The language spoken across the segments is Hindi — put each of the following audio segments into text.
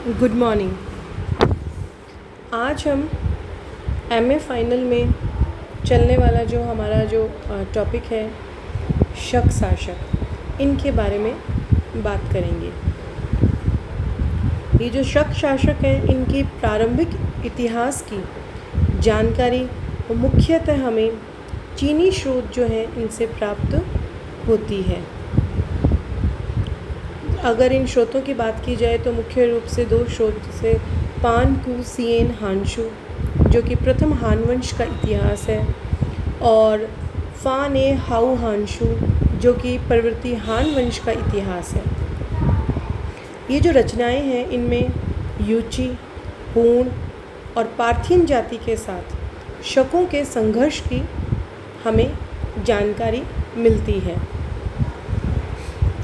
Good morning. आज हम एमए फाइनल में चलने वाला जो हमारा टॉपिक है शक शासक, इनके बारे में बात करेंगे। ये जो शक शासक हैं, इनकी प्रारंभिक इतिहास की जानकारी मुख्यतः हमें चीनी स्रोत जो हैं इनसे प्राप्त होती है। अगर इन स्रोतों की बात की जाए तो मुख्य रूप से दो स्रोत से पान कु सिएन हानशु, जो कि प्रथम हान वंश का इतिहास है, और फान ए हाउ हानशु, जो कि परवर्ती हान वंश का इतिहास है। ये जो रचनाएं हैं इनमें यूची, हूण और पार्थियन जाति के साथ शकों के संघर्ष की हमें जानकारी मिलती है।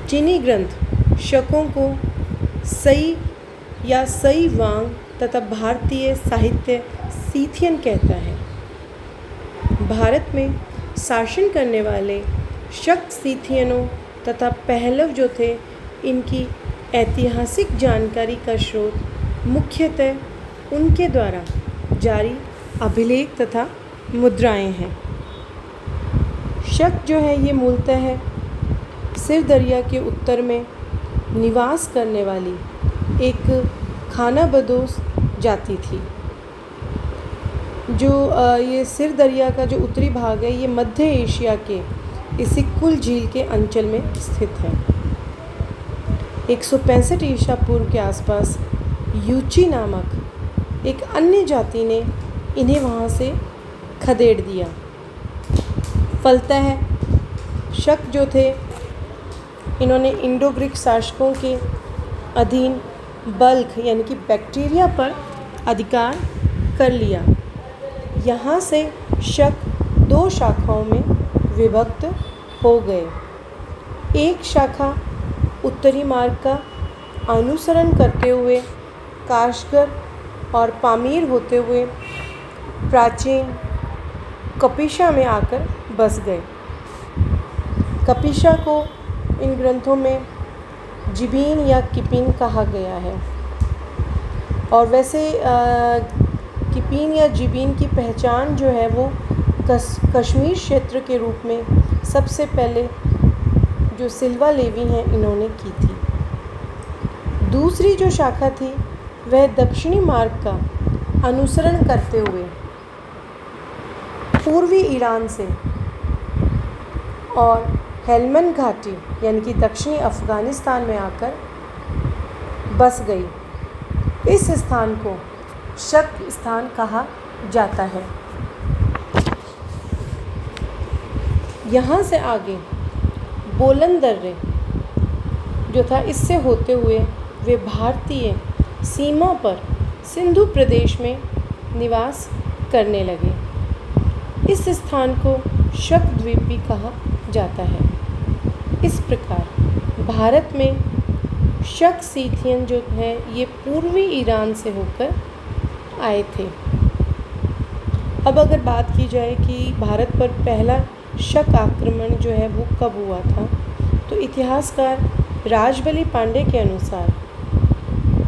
चीनी ग्रंथ शकों को सई या सई वांग तथा भारतीय साहित्य सीथियन कहता है। भारत में शासन करने वाले शक सीथियनों तथा पहलव जो थे, इनकी ऐतिहासिक जानकारी का स्रोत मुख्यतः उनके द्वारा जारी अभिलेख तथा मुद्राएं हैं। शक जो है ये मूलतः है सिर दरिया के उत्तर में निवास करने वाली एक खानाबदोश जाति थी। जो ये सिर दरिया का जो उत्तरी भाग है, ये मध्य एशिया के इसिक्कुल झील के अंचल में स्थित है। 165 ईसा पूर्व के आसपास यूची नामक एक अन्य जाति ने इन्हें वहाँ से खदेड़ दिया। फलतः शक जो थे, इन्होंने इंडो ग्रीक शासकों के अधीन बल्ख यानी कि बैक्टीरिया पर अधिकार कर लिया। यहाँ से शक दो शाखाओं में विभक्त हो गए। एक शाखा उत्तरी मार्ग का अनुसरण करते हुए काशगर और पामीर होते हुए प्राचीन कपिशा में आकर बस गए। कपिशा को इन ग्रंथों में जिबीन या किपिन कहा गया है, और वैसे किपिन या जिबीन की पहचान जो है वो कश्मीर क्षेत्र के रूप में सबसे पहले जो सिल्वा लेवी हैं इन्होंने की थी। दूसरी जो शाखा थी वह दक्षिणी मार्ग का अनुसरण करते हुए पूर्वी ईरान से और हेलमंद घाटी यानी कि दक्षिणी अफ़गानिस्तान में आकर बस गई। इस स्थान को शक स्थान कहा जाता है। यहाँ से आगे बोलन दर्रे जो था, इससे होते हुए वे भारतीय सीमा पर सिंधु प्रदेश में निवास करने लगे। इस स्थान को शक द्वीप भी कहा जाता है। इस प्रकार भारत में शक सीथियन जो है ये पूर्वी ईरान से होकर आए थे। अब अगर बात की जाए कि भारत पर पहला शक आक्रमण जो है वो कब हुआ था, तो इतिहासकार राजबली पांडे के अनुसार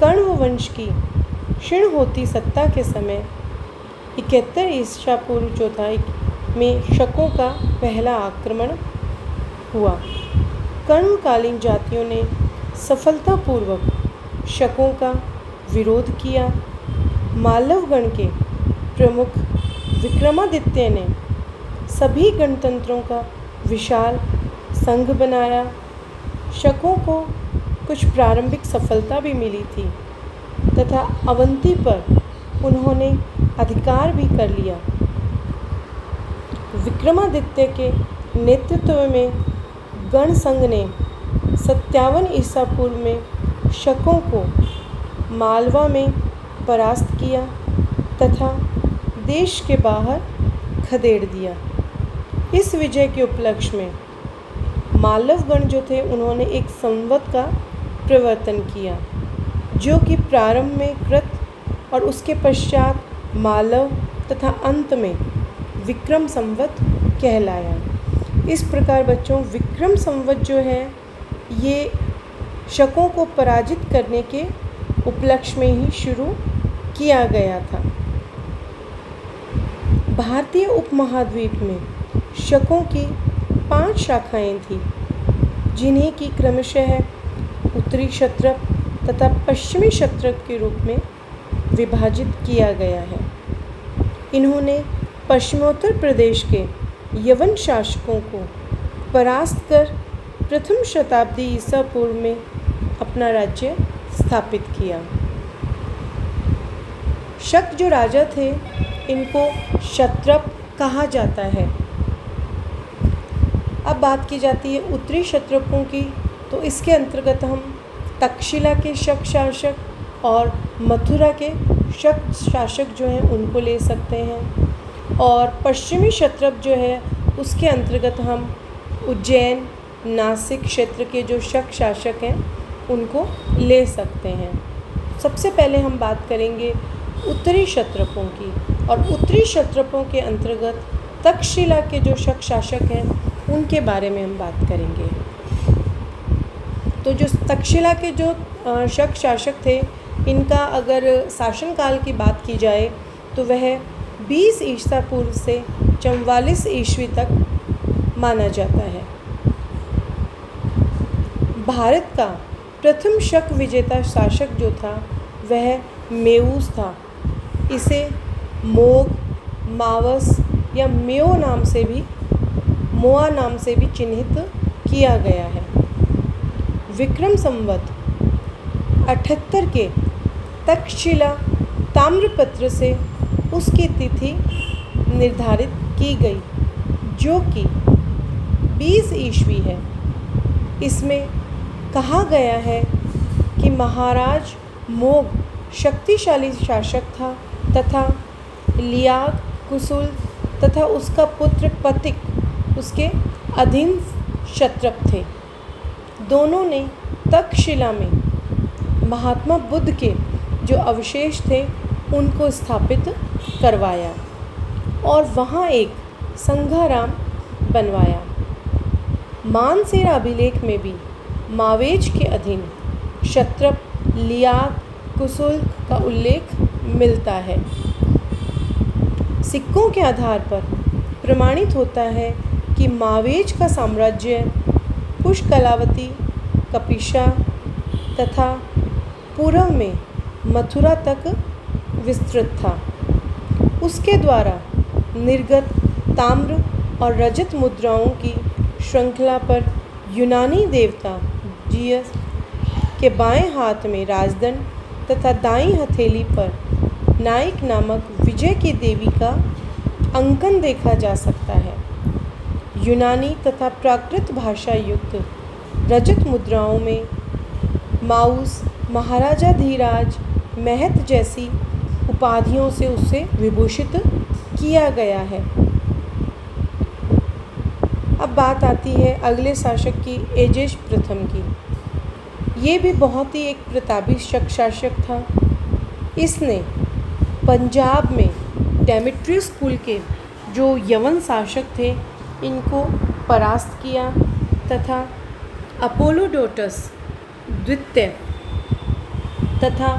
कण्व वंश की क्षीण होती सत्ता के समय 71 ईसा पूर्व चौथाई में शकों का पहला आक्रमण हुआ। कर्णकालीन जातियों ने सफलतापूर्वक शकों का विरोध किया। मालवगण के प्रमुख विक्रमादित्य ने सभी गणतंत्रों का विशाल संघ बनाया। शकों को कुछ प्रारंभिक सफलता भी मिली थी तथा अवंती पर उन्होंने अधिकार भी कर लिया। विक्रमादित्य के नेतृत्व में गण संघ ने 57 ईसा पूर्व में शकों को मालवा में परास्त किया तथा देश के बाहर खदेड़ दिया। इस विजय के उपलक्ष्य में मालवगण जो थे उन्होंने एक संवत का प्रवर्तन किया, जो कि प्रारंभ में कृत और उसके पश्चात मालव तथा अंत में विक्रम संवत कहलाया। इस प्रकार बच्चों, विक्रम संवत जो है ये शकों को पराजित करने के उपलक्ष्य में ही शुरू किया गया था। भारतीय उपमहाद्वीप में शकों की 5 शाखाएं थीं, जिन्हें कि क्रमशः उत्तरी क्षत्रप तथा पश्चिमी क्षत्रप के रूप में विभाजित किया गया है। इन्होंने पश्चिमोत्तर प्रदेश के यवन शासकों को परास्त कर प्रथम शताब्दी ईसा पूर्व में अपना राज्य स्थापित किया। शक जो राजा थे, इनको क्षत्रप कहा जाता है। अब बात की जाती है उत्तरी क्षत्रपों की, तो इसके अंतर्गत हम तक्षशिला के शक शासक और मथुरा के शक शासक जो हैं उनको ले सकते हैं। और पश्चिमी क्षत्रप जो है उसके अंतर्गत हम उज्जैन, नासिक क्षेत्र के जो शक शासक हैं उनको ले सकते हैं। सबसे पहले हम बात करेंगे उत्तरी क्षत्रपों की, और उत्तरी क्षत्रपों के अंतर्गत तक्षशिला के जो शक शासक हैं उनके बारे में हम बात करेंगे। तो जो तक्षशिला के जो शक शासक थे, इनका अगर शासनकाल की बात की जाए तो वह 20 ईसा पूर्व से 44 ईस्वी तक माना जाता है। भारत का प्रथम शक विजेता शासक जो था वह मेऊस था। इसे मोग, मावस या मोआ नाम से भी चिन्हित किया गया है। विक्रम संवत 78 के तक्षशिला ताम्रपत्र से उसकी तिथि निर्धारित की गई, जो कि 20 ईस्वी है। इसमें कहा गया है कि महाराज मोग शक्तिशाली शासक था तथा लियाग, कुसुल तथा उसका पुत्र पतिक उसके अधीन क्षत्रप थे। दोनों ने तक्षशिला में महात्मा बुद्ध के जो अवशेष थे उनको स्थापित करवाया और वहाँ एक संघाराम बनवाया। मानसेरा अभिलेख में भी मावेज के अधीन क्षत्रप लियाग, कुसुल का उल्लेख मिलता है। सिक्कों के आधार पर प्रमाणित होता है कि मावेज का साम्राज्य पुष्कलावती, कपिशा तथा पूर्व में मथुरा तक विस्तृत था। उसके द्वारा निर्गत ताम्र और रजत मुद्राओं की श्रृंखला पर यूनानी देवता जियस के बाएं हाथ में राजदंड तथा दाईं हथेली पर नाइक नामक विजय की देवी का अंकन देखा जा सकता है। यूनानी तथा प्राकृत भाषा युक्त रजत मुद्राओं में माउस, महाराजा धीराज, महत जैसी उपाधियों से उसे विभूषित किया गया है। अब बात आती है अगले शासक की, एजेश प्रथम की। ये भी बहुत ही एक प्रतापी शक शासक था। इसने पंजाब में डेमेट्रियस कुल के जो यवन शासक थे इनको परास्त किया तथा अपोलोडोटस द्वितीय तथा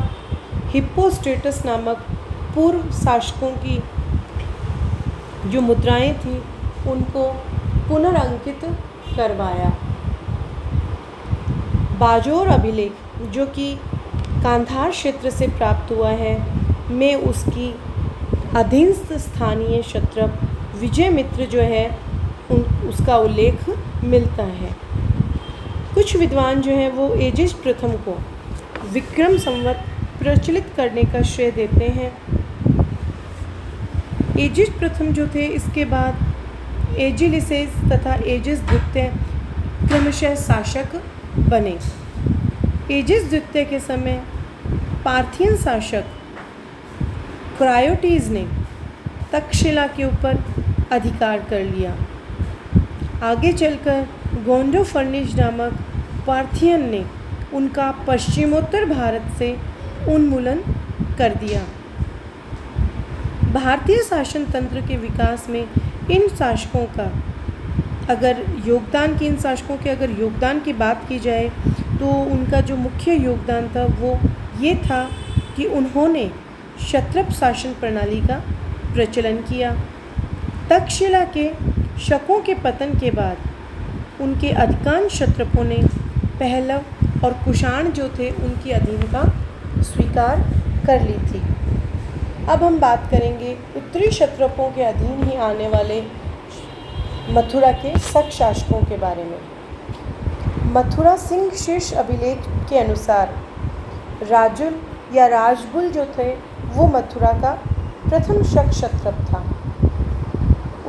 हिप्पोस्ट्रेटस नामक पूर्व शासकों की जो मुद्राएं थीं उनको पुनर्अंकित करवाया। बाजोर अभिलेख जो कि कांधार क्षेत्र से प्राप्त हुआ है में उसकी अधीनस्थ स्थानीय क्षत्रप विजयमित्र जो है उसका उल्लेख मिलता है। कुछ विद्वान जो हैं वो एजिस प्रथम को विक्रम संवत प्रचलित करने का श्रेय देते हैं। एजिस प्रथम जो थे, इसके बाद एजिलिसेस तथा एजिस द्वितीय क्रमशः शासक बने। एजिस द्वितीय के समय पार्थियन शासक क्रायोटीज ने तक्षशिला के ऊपर अधिकार कर लिया। आगे चलकर गोंडोफर्निश नामक पार्थियन ने उनका पश्चिमोत्तर भारत से उन्मूलन कर दिया। भारतीय शासन तंत्र के विकास में इन शासकों का अगर योगदान की बात की जाए तो उनका जो मुख्य योगदान था वो ये था कि उन्होंने क्षत्रप शासन प्रणाली का प्रचलन किया। तक्षशिला के शकों के पतन के बाद उनके अधिकांश क्षत्रपों ने पहलव और कुषाण जो थे उनकी अधीनता स्वीकार कर ली थी। अब हम बात करेंगे उत्तरी क्षत्रपों के अधीन ही आने वाले मथुरा के शक शासकों के बारे में। मथुरा सिंह शीर्ष अभिलेख के अनुसार राजुल या राजबुल जो थे वो मथुरा का प्रथम शक क्षत्रप था।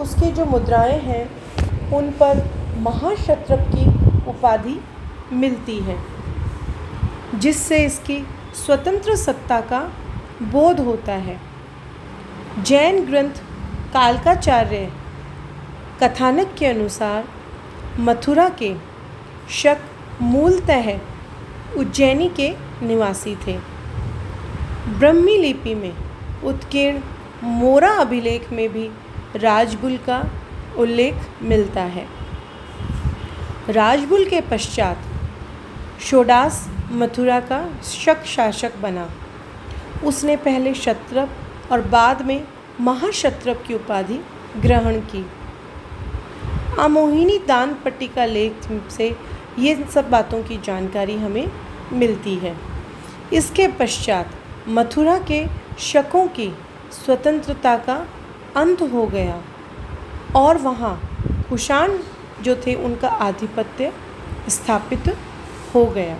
उसकी जो मुद्राएं हैं उन पर महाक्षत्रप की उपाधि मिलती है, जिससे इसकी स्वतंत्र सत्ता का बोध होता है। जैन ग्रंथ कालकाचार्य कथानक के अनुसार मथुरा के शक मूलतः उज्जैनी के निवासी थे। ब्रह्मी लिपि में उत्कीर्ण मोरा अभिलेख में भी राजबुल का उल्लेख मिलता है। राजबुल के पश्चात शोडास मथुरा का शक शासक बना। उसने पहले क्षत्रप और बाद में महाक्षत्रप की उपाधि ग्रहण की। अमोहिनी दान पट्टिका लेख से ये सब बातों की जानकारी हमें मिलती है। इसके पश्चात मथुरा के शकों की स्वतंत्रता का अंत हो गया और वहाँ कुषाण जो थे उनका आधिपत्य स्थापित हो गया।